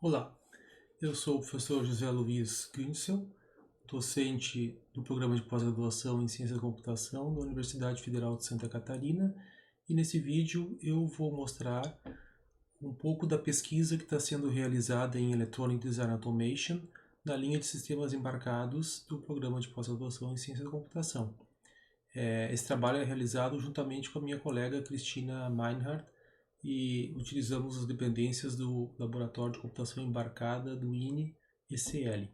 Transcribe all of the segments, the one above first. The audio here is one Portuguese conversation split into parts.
Olá, eu sou o professor José Luiz Günsel, docente do programa de pós-graduação em Ciência da Computação da Universidade Federal de Santa Catarina, e nesse vídeo eu vou mostrar um pouco da pesquisa que está sendo realizada em Electronic Design Automation na linha de sistemas embarcados do programa de pós-graduação em Ciência da Computação. Esse trabalho é realizado juntamente com a minha colega Cristina Meinhardt, e utilizamos as dependências do Laboratório de Computação Embarcada do INE-ECL.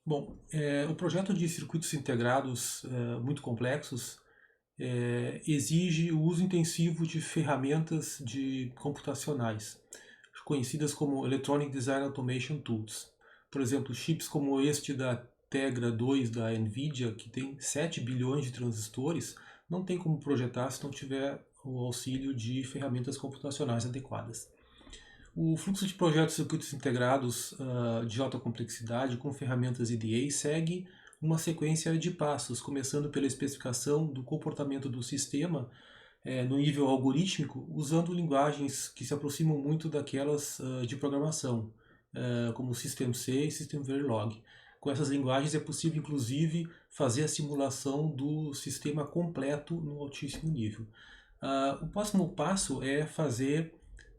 Bom, o projeto de circuitos integrados muito complexos exige o uso intensivo de ferramentas computacionais, conhecidas como Electronic Design Automation Tools. Por exemplo, chips como este da Tegra 2 da NVIDIA, que tem 7 bilhões de transistores, não tem como projetar se não tiver o auxílio de ferramentas computacionais adequadas. O fluxo de projetos de circuitos integrados de alta complexidade com ferramentas EDA segue uma sequência de passos, começando pela especificação do comportamento do sistema no nível algorítmico, usando linguagens que se aproximam muito daquelas de programação, como System-C e System-Verilog. Com essas linguagens é possível, inclusive, fazer a simulação do sistema completo no altíssimo nível. O próximo passo é fazer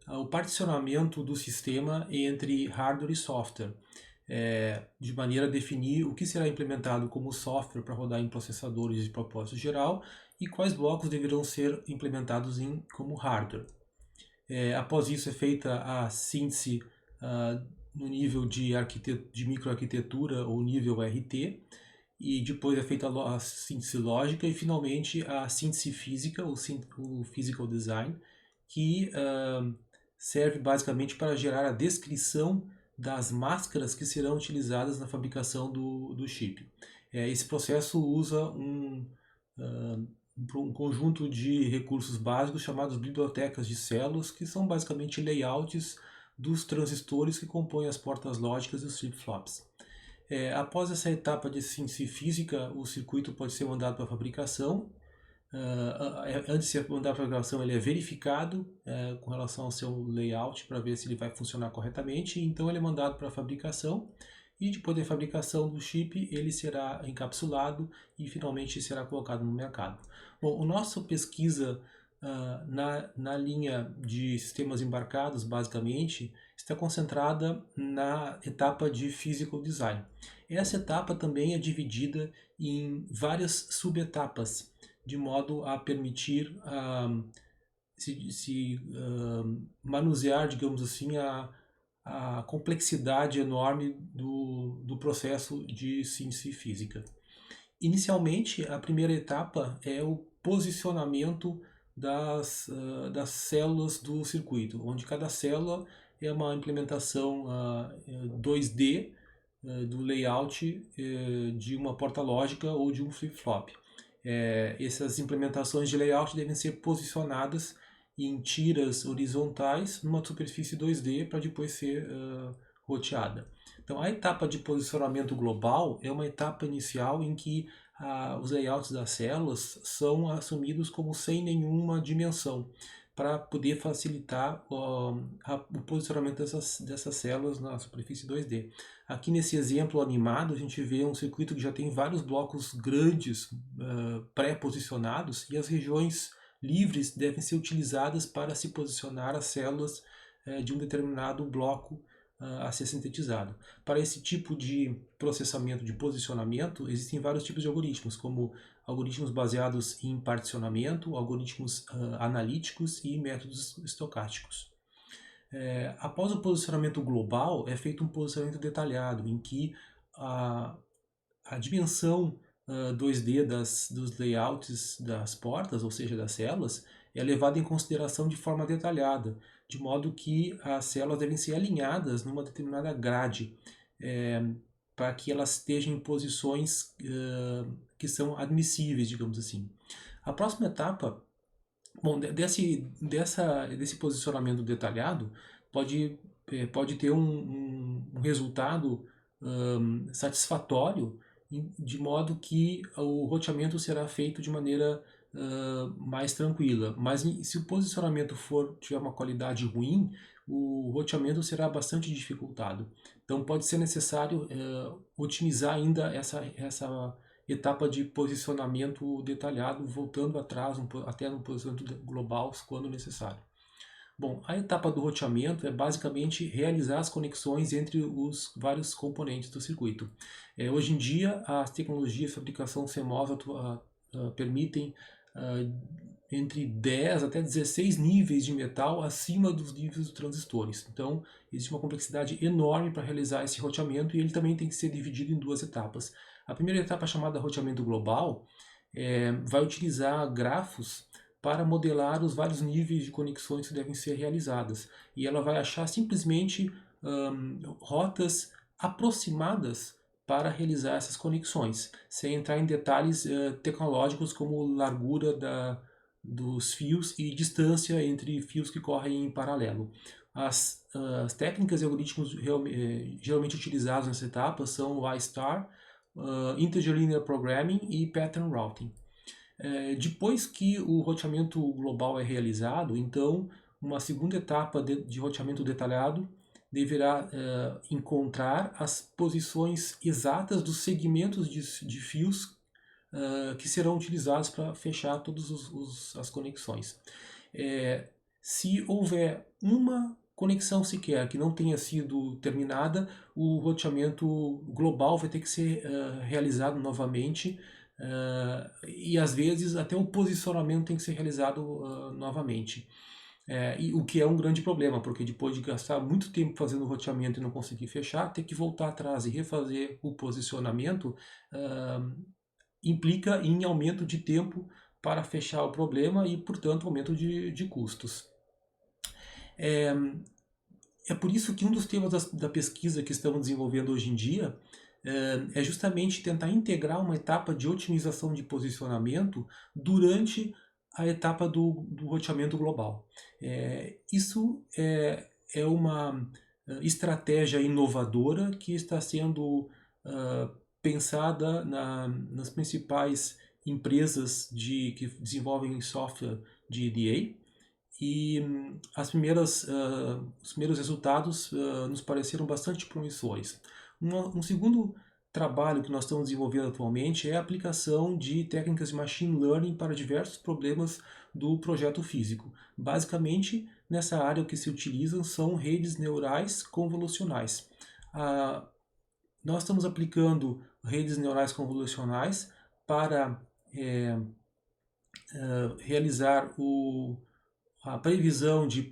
o particionamento do sistema entre hardware e software, de maneira a definir o que será implementado como software para rodar em processadores de propósito geral e quais blocos deverão ser implementados como hardware. Após isso é feita a síntese no nível de microarquitetura ou nível RT, e depois é feita a síntese lógica e finalmente a síntese física, o physical design, que serve basicamente para gerar a descrição das máscaras que serão utilizadas na fabricação do chip. Esse processo usa um conjunto de recursos básicos chamados bibliotecas de células, que são basicamente layouts dos transistores que compõem as portas lógicas e os flip-flops. Após essa etapa de síntese física, o circuito pode ser mandado para a fabricação. Antes de ser mandado para a fabricação, ele é verificado com relação ao seu layout para ver se ele vai funcionar corretamente. Então ele é mandado para a fabricação e depois da fabricação do chip ele será encapsulado e finalmente será colocado no mercado. Bom, a nossa pesquisa na linha de sistemas embarcados, basicamente, está concentrada na etapa de Physical Design. Essa etapa também é dividida em várias subetapas, de modo a permitir manusear, digamos assim, a complexidade enorme do processo de síntese física. Inicialmente, a primeira etapa é o posicionamento das células do circuito, onde cada célula é uma implementação 2D do layout de uma porta lógica ou de um flip-flop. Essas implementações de layout devem ser posicionadas em tiras horizontais numa superfície 2D para depois ser roteada. Então, a etapa de posicionamento global é uma etapa inicial em que os layouts das células são assumidos como sem nenhuma dimensão, para poder facilitar o posicionamento dessas células na superfície 2D. Aqui nesse exemplo animado, a gente vê um circuito que já tem vários blocos grandes pré-posicionados, e as regiões livres devem ser utilizadas para se posicionar as células de um determinado bloco a ser sintetizado. Para esse tipo de processamento de posicionamento, existem vários tipos de algoritmos, como algoritmos baseados em particionamento, algoritmos analíticos e métodos estocásticos. Após o posicionamento global, é feito um posicionamento detalhado, em que a dimensão 2D dos layouts das portas, ou seja, das células, é levada em consideração de forma detalhada, de modo que as células devem ser alinhadas numa determinada grade, para que elas estejam em posições que são admissíveis, digamos assim. A próxima etapa, bom, desse posicionamento detalhado, pode ter um resultado satisfatório, de modo que o roteamento será feito de maneira mais tranquila. Mas se o posicionamento tiver uma qualidade ruim, o roteamento será bastante dificultado. Então pode ser necessário otimizar ainda essa etapa de posicionamento detalhado, voltando atrás até no posicionamento global quando necessário. Bom, a etapa do roteamento é basicamente realizar as conexões entre os vários componentes do circuito. Hoje em dia, as tecnologias de fabricação CMOS permitem entre 10 até 16 níveis de metal acima dos níveis dos transistores. Então, existe uma complexidade enorme para realizar esse roteamento e ele também tem que ser dividido em duas etapas. A primeira etapa, chamada roteamento global, vai utilizar grafos para modelar os vários níveis de conexões que devem ser realizadas. E ela vai achar simplesmente rotas aproximadas para realizar essas conexões, sem entrar em detalhes tecnológicos como largura dos fios e distância entre fios que correm em paralelo. As técnicas e algoritmos geralmente utilizados nessa etapa são o I-Star, Integer Linear Programming e Pattern Routing. Depois que o roteamento global é realizado, então uma segunda etapa de roteamento detalhado deverá encontrar as posições exatas dos segmentos de fios que serão utilizados para fechar todas as conexões. Se houver uma conexão sequer que não tenha sido terminada, o roteamento global vai ter que ser realizado novamente, e às vezes até o posicionamento tem que ser realizado novamente. E o que é um grande problema, porque depois de gastar muito tempo fazendo o roteamento e não conseguir fechar, ter que voltar atrás e refazer o posicionamento implica em aumento de tempo para fechar o problema e, portanto, aumento de custos. É por isso que um dos temas da pesquisa que estamos desenvolvendo hoje em dia é justamente tentar integrar uma etapa de otimização de posicionamento durante a etapa do roteamento global. Isso é uma estratégia inovadora que está sendo pensada nas principais empresas que desenvolvem software de EDA, e os primeiros resultados nos pareceram bastante promissores. Um segundo trabalho que nós estamos desenvolvendo atualmente é a aplicação de técnicas de machine learning para diversos problemas do projeto físico. Basicamente, nessa área o que se utilizam são redes neurais convolucionais. Nós estamos aplicando redes neurais convolucionais para realizar a previsão de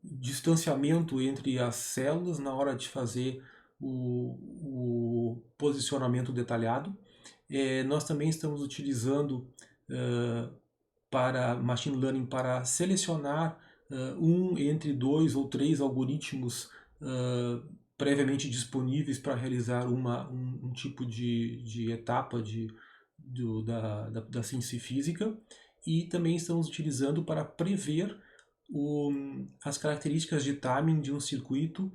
distanciamento entre as células na hora de fazer o posicionamento detalhado. Nós também estamos utilizando para machine learning para selecionar entre 2 ou 3 algoritmos previamente disponíveis para realizar um tipo de etapa da ciência física, e também estamos utilizando para prever as características de timing de um circuito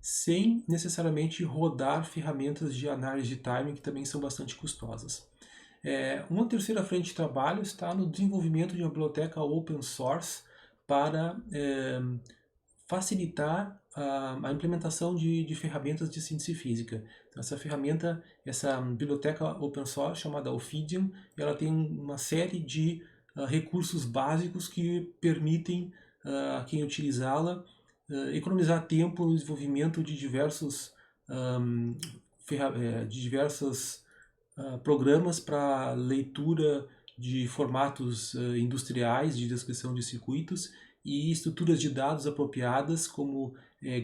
sem necessariamente rodar ferramentas de análise de timing que também são bastante custosas. Uma terceira frente de trabalho está no desenvolvimento de uma biblioteca open source para facilitar a implementação de ferramentas de síntese física. Então, essa biblioteca open source chamada Ophidian, ela tem uma série de recursos básicos que permitem a quem utilizá-la economizar tempo no desenvolvimento de diversos programas para leitura de formatos industriais de descrição de circuitos e estruturas de dados apropriadas, como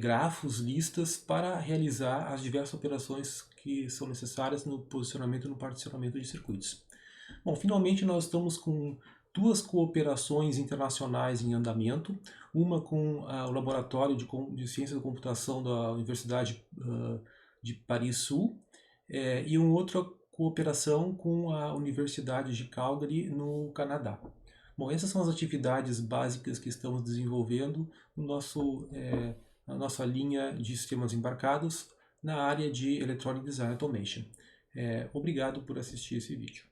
grafos, listas, para realizar as diversas operações que são necessárias no posicionamento e no particionamento de circuitos. Bom, finalmente nós estamos com duas cooperações internacionais em andamento, uma com o Laboratório de Ciência da Computação da Universidade de Paris Sul, e uma outra cooperação com a Universidade de Calgary, no Canadá. Bom, essas são as atividades básicas que estamos desenvolvendo na nossa linha de sistemas embarcados na área de Electronic Design Automation. Obrigado por assistir esse vídeo.